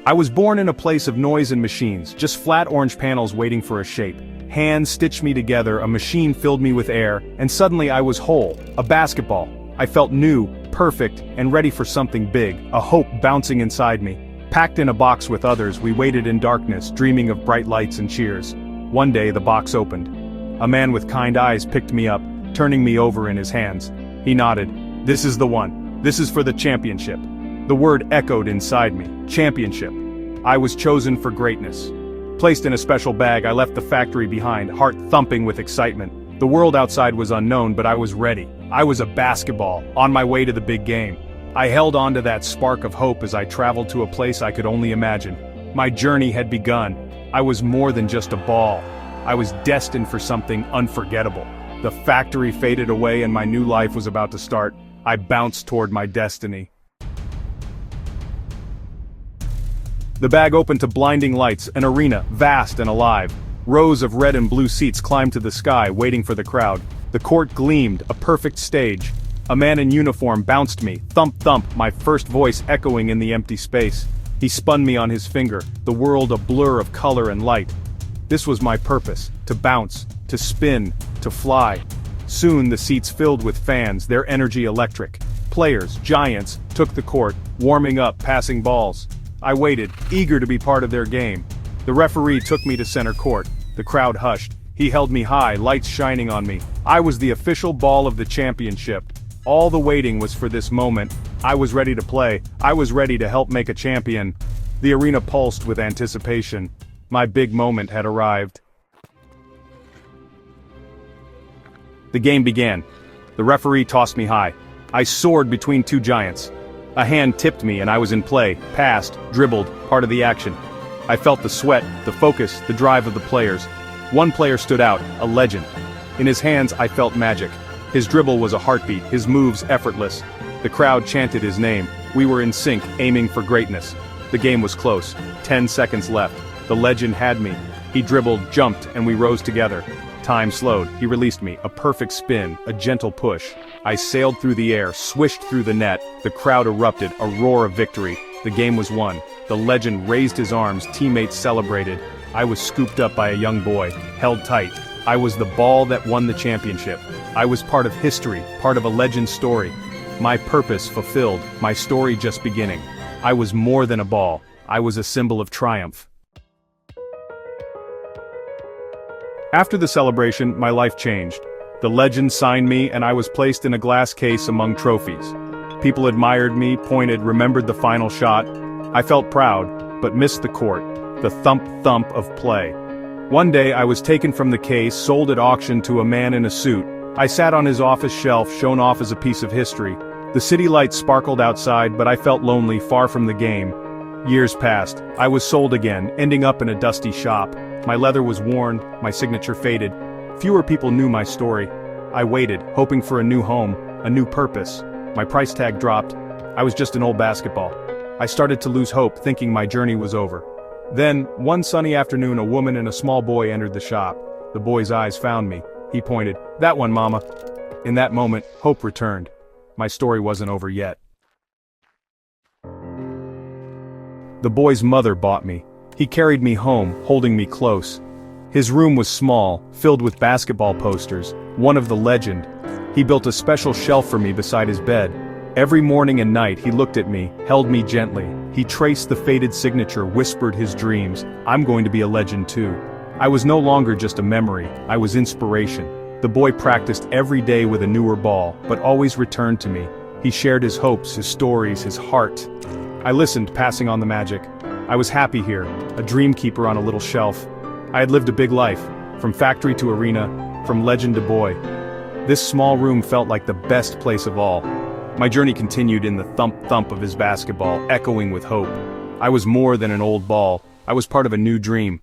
I was born in a place of noise and machines, just flat orange panels waiting for a shape. Hands stitched me together, a machine filled me with air, and suddenly I was whole, a basketball. I felt new, perfect, and ready for something big, a hope bouncing inside me. Packed in a box with others, we waited in darkness, dreaming of bright lights and cheers. One day the box opened. A man with kind eyes picked me up, turning me over in his hands. He nodded. "This is the one. This is for the championship." The word echoed inside me. Championship. I was chosen for greatness. Placed in a special bag, I left the factory behind, heart thumping with excitement. The world outside was unknown, but I was ready. I was a basketball, on my way to the big game. I held on to that spark of hope as I traveled to a place I could only imagine. My journey had begun. I was more than just a ball. I was destined for something unforgettable. The factory faded away and my new life was about to start. I bounced toward my destiny. The bag opened to blinding lights, an arena, vast and alive. Rows of red and blue seats climbed to the sky, waiting for the crowd. The court gleamed, a perfect stage. A man in uniform bounced me, thump thump, my first voice echoing in the empty space. He spun me on his finger, the world a blur of color and light. This was my purpose, to bounce, to spin, to fly. Soon the seats filled with fans, their energy electric. Players, giants, took the court, warming up, passing balls. I waited, eager to be part of their game. The referee took me to center court. The crowd hushed. He held me high, lights shining on me. I was the official ball of the championship. All the waiting was for this moment. I was ready to play. I was ready to help make a champion. The arena pulsed with anticipation. My big moment had arrived. The game began. The referee tossed me high. I soared between two giants. A hand tipped me and I was in play, passed, dribbled, part of the action. I felt the sweat, the focus, the drive of the players. One player stood out, a legend. In his hands I felt magic. His dribble was a heartbeat, his moves effortless. The crowd chanted his name. We were in sync, aiming for greatness. The game was close. 10 seconds left. The legend had me. He dribbled, jumped, and we rose together. Time slowed. He released me. A perfect spin, a gentle push. I sailed through the air, swished through the net. The crowd erupted, a roar of victory. The game was won. The legend raised his arms, teammates celebrated. I was scooped up by a young boy, held tight. I was the ball that won the championship. I was part of history, part of a legend's story. My purpose fulfilled, my story just beginning. I was more than a ball. I was a symbol of triumph. After the celebration, my life changed. The legend signed me and I was placed in a glass case among trophies. People admired me, pointed, remembered the final shot. I felt proud, but missed the court, the thump-thump of play. One day I was taken from the case, sold at auction to a man in a suit. I sat on his office shelf, shown off as a piece of history. The city lights sparkled outside, but I felt lonely, far from the game. Years passed. I was sold again, ending up in a dusty shop. My leather was worn, my signature faded. Fewer people knew my story. I waited, hoping for a new home, a new purpose. My price tag dropped. I was just an old basketball. I started to lose hope, thinking my journey was over. Then, one sunny afternoon, a woman and a small boy entered the shop. The boy's eyes found me. He pointed, "That one, Mama." In that moment, hope returned. My story wasn't over yet. The boy's mother bought me. He carried me home, holding me close. His room was small, filled with basketball posters, one of the legend. He built a special shelf for me beside his bed. Every morning and night he looked at me, held me gently. He traced the faded signature, whispered his dreams. I'm going to be a legend too. I was no longer just a memory, I was inspiration. The boy practiced every day with a newer ball, but always returned to me. He shared his hopes, his stories, his heart. I listened, passing on the magic. I was happy here, a dream keeper on a little shelf. I had lived a big life, from factory to arena, from legend to boy. This small room felt like the best place of all. My journey continued in the thump-thump of his basketball, echoing with hope. I was more than an old ball. I was part of a new dream.